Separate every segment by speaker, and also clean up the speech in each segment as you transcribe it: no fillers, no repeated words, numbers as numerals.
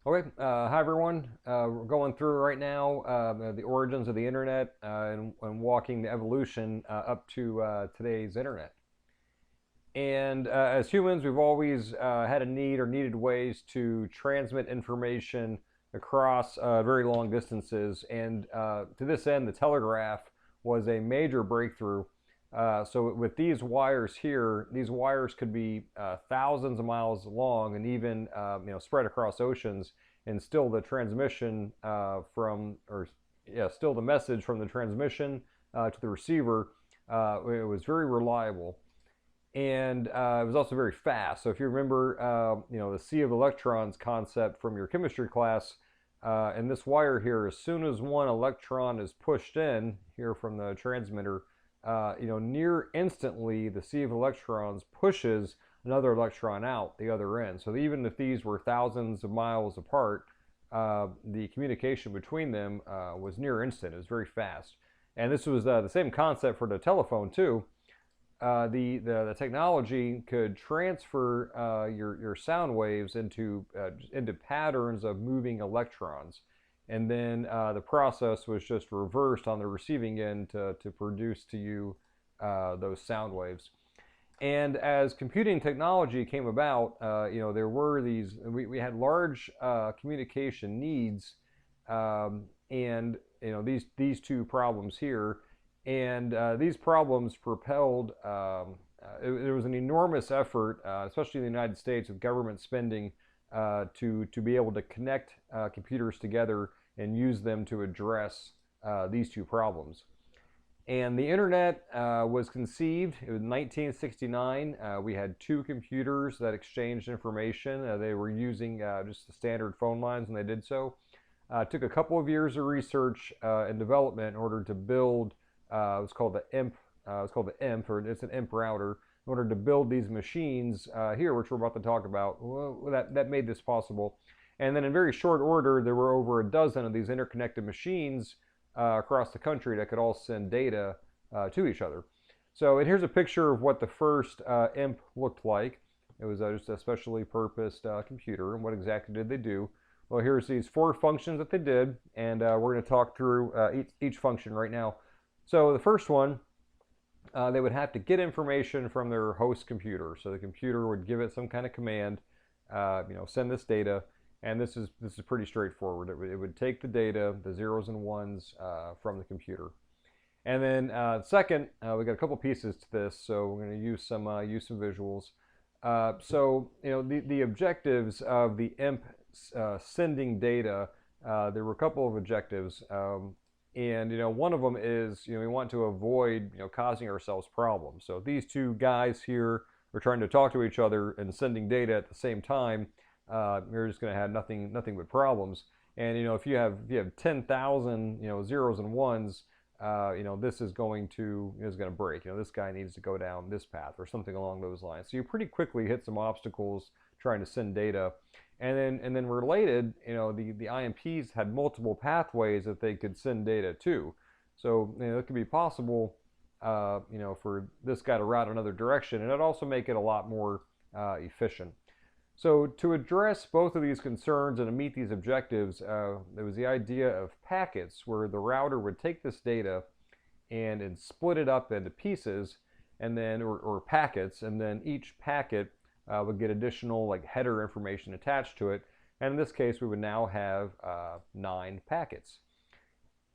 Speaker 1: Okay, hi everyone. We're going through right now the origins of the internet and walking the evolution up to today's internet. And as humans, we've always had a need or needed ways to transmit information across very long distances. And to this end, the telegraph was a major breakthrough. So with these wires here, these wires could be thousands of miles long and even spread across oceans, and still the transmission still the message from the transmission to the receiver, it was very reliable, and it was also very fast. So if you remember, the sea of electrons concept from your chemistry class, and this wire here, as soon as one electron is pushed in here from the transmitter, near instantly the sea of electrons pushes another electron out the other end. So even if these were thousands of miles apart, the communication between them was near instant. It was very fast. And this was the same concept for the telephone too. The technology could transfer your sound waves into patterns of moving electrons, and then the process was just reversed on the receiving end to produce to you those sound waves. And as computing technology came about, there were we had large communication needs, and these two problems here, and these problems propelled. There was an enormous effort, especially in the United States, of government spending to be able to connect computers together and use them to address these two problems. And the internet was conceived. It was 1969. We had two computers that exchanged information. They were using just the standard phone lines when they did so. It took a couple of years of research and development in order to build. It was called the IMP. It's called the IMP, or it's an IMP router. In order to build these machines here, which we're about to talk about, well, that made this possible. And then in very short order, there were over a dozen of these interconnected machines across the country that could all send data to each other. So, and here's a picture of what the first IMP looked like. It was just a specially purposed computer. And what exactly did they do? Well, here's these four functions that they did, and we're going to talk through each function right now. So the first one, they would have to get information from their host computer. So the computer would give it some kind of command, send this data, and this is pretty straightforward. It would take the data, the zeros and ones, from the computer. And then second, we got a couple pieces to this, so we're going to use some visuals. The objectives of the IMP sending data, there were a couple of objectives. And one of them is we want to avoid causing ourselves problems. So if these two guys here are trying to talk to each other and sending data at the same time, you're just going to have nothing but problems. And if you have 10,000 zeros and ones, this is going to break. This guy needs to go down this path or something along those lines. So you pretty quickly hit some obstacles trying to send data. And then related, the IMPs had multiple pathways that they could send data to. So it could be possible, for this guy to route another direction, and it'd also make it a lot more efficient. So to address both of these concerns and to meet these objectives, there was the idea of packets, where the router would take this data and split it up into pieces, and then or packets, and then each packet would get additional like header information attached to it. And in this case, we would now have 9 packets.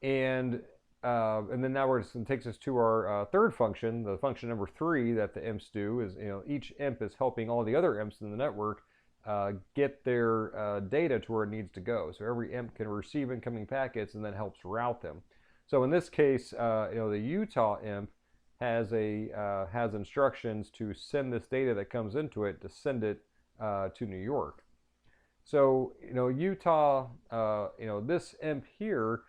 Speaker 1: And then now it takes us to our third function, the function number 3 that the imps do is each imp is helping all the other imps in the network get their data to where it needs to go. So every imp can receive incoming packets and then helps route them. So in this case, the Utah imp has instructions to send this data that comes into it to send it to New York. So Utah, this imp here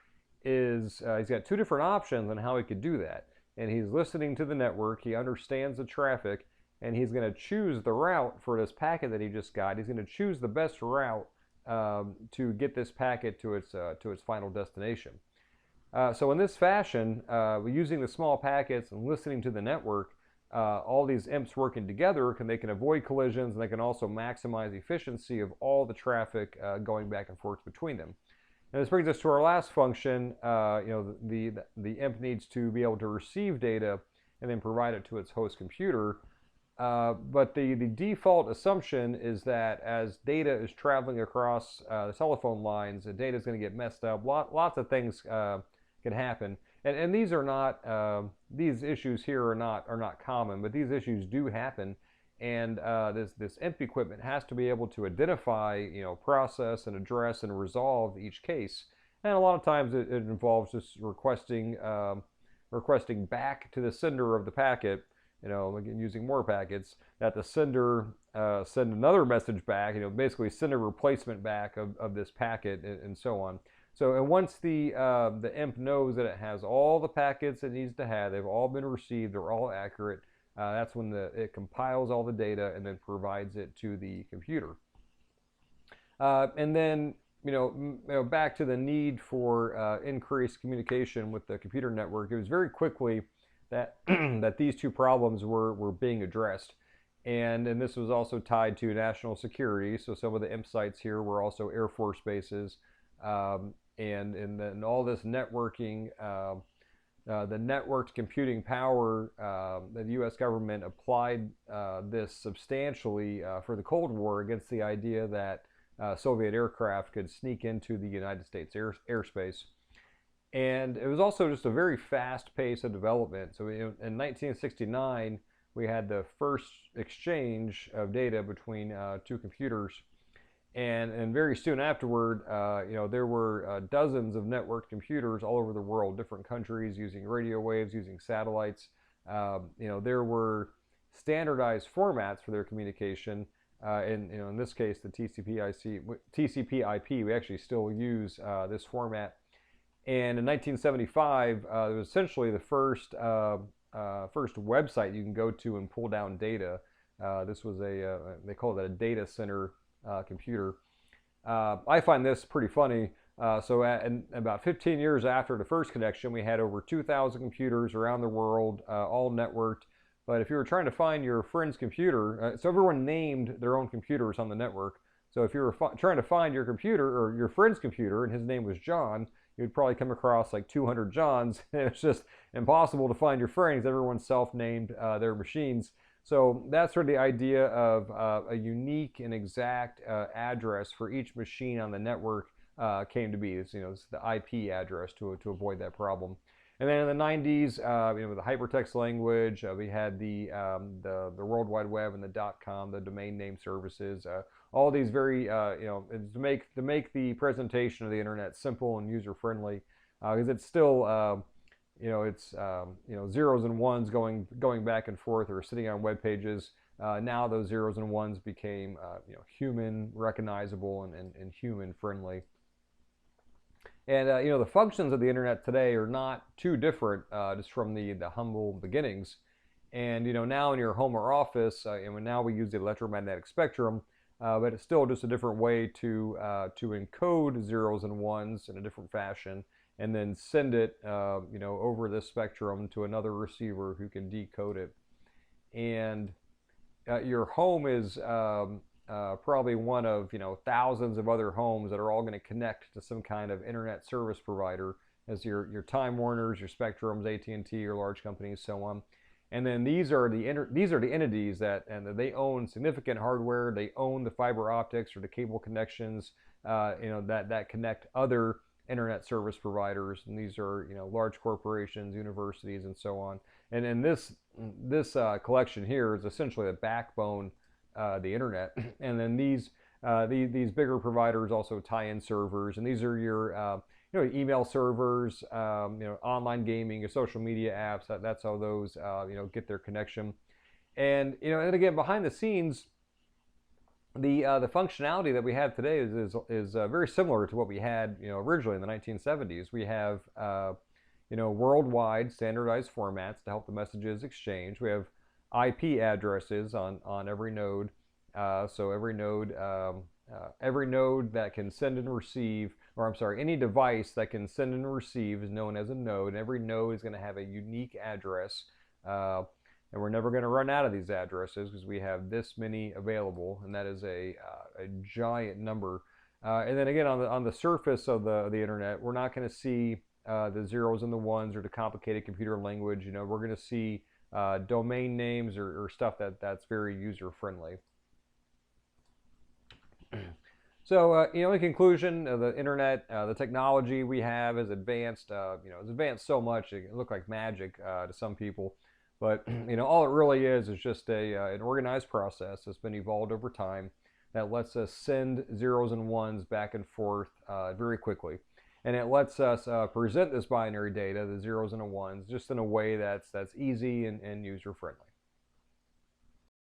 Speaker 1: is he's got 2 different options on how he could do that, and he's listening to the network. He understands the traffic, and he's going to choose the route for this packet that he just got. He's going to choose the best route to get this packet to its final destination. So in this fashion, using the small packets and listening to the network, all these IMPs working together, they can avoid collisions, and they can also maximize the efficiency of all the traffic going back and forth between them. And this brings us to our last function. The IMP needs to be able to receive data and then provide it to its host computer. But the default assumption is that as data is traveling across the telephone lines, the data is going to get messed up. Lots of things can happen, and these are not these issues here are not common, but these issues do happen. And this IMP equipment has to be able to identify, process and address and resolve each case. And a lot of times it involves just requesting back to the sender of the packet, again, using more packets, that the sender send another message back, basically send a replacement back of this packet, and so on. So, and once the IMP knows that it has all the packets it needs to have, they've all been received, they're all accurate, that's when it compiles all the data and then provides it to the computer. And then, back to the need for increased communication with the computer network, it was very quickly that that these two problems were being addressed. And this was also tied to national security. So some of the IMP sites here were also Air Force bases. And then all this networking, the networked computing power, the U.S. government applied this substantially for the Cold War against the idea that Soviet aircraft could sneak into the United States airspace. And it was also just a very fast pace of development. So in 1969, we had the first exchange of data between two computers. And very soon afterward, there were dozens of networked computers all over the world, different countries using radio waves, using satellites. There were standardized formats for their communication. In this case, the TCP/IP, we actually still use this format. And in 1975, it was essentially the first website you can go to and pull down data. This was they call it a data center computer. I find this pretty funny. About 15 years after the first connection, we had over 2,000 computers around the world, all networked. But if you were trying to find your friend's computer, so everyone named their own computers on the network. So if you were trying to find your computer or your friend's computer, and his name was John, you'd probably come across like 200 Johns. It's just impossible to find your friends. Everyone's self-named their machines. So that's sort of the idea of a unique and exact address for each machine on the network came to be. It's the IP address to avoid that problem. And then in the 90s, with the hypertext language, we had the World Wide Web and the .com, the domain name services. All these very, to make the presentation of the internet simple and user friendly, because it's still, zeros and ones going back and forth or sitting on web pages. Now those zeros and ones became, human recognizable and human friendly. And the functions of the internet today are not too different just from the humble beginnings. And now in your home or office, now we use the electromagnetic spectrum, but it's still just a different way to encode zeros and ones in a different fashion, and then send it over this spectrum to another receiver who can decode it. And your home is probably one of thousands of other homes that are all going to connect to some kind of internet service provider, as your Time Warners, your Spectrums, AT&T, your large companies, so on. And then these are the entities that they own significant hardware. They own the fiber optics or the cable connections that connect other internet service providers, and these are large corporations, universities, and so on. And this collection here is essentially the backbone the internet. And then these bigger providers also tie in servers, and these are your email servers, online gaming, your social media apps. That's how those get their connection. And and again, behind the scenes, the functionality that we have today is very similar to what we had originally in the 1970s. We have worldwide standardized formats to help the messages exchange. We have IP addresses on every node. So every node that can send and receive, or I'm sorry, any device that can send and receive is known as a node. And every node is going to have a unique address. and we're never going to run out of these addresses because we have this many available, and that is a giant number. And then again, on the surface of the internet, we're not going to see the zeros and the ones or the complicated computer language. You know, we're going to see domain names or stuff that's very user friendly. So, you know, in conclusion, the internet, the technology we have is advanced. You know, it's advanced so much it can look like magic to some people. But, you know, all it really is just an organized process that's been evolved over time that lets us send zeros and ones back and forth very quickly. And it lets us present this binary data, the zeros and the ones, just in a way that's easy and user friendly.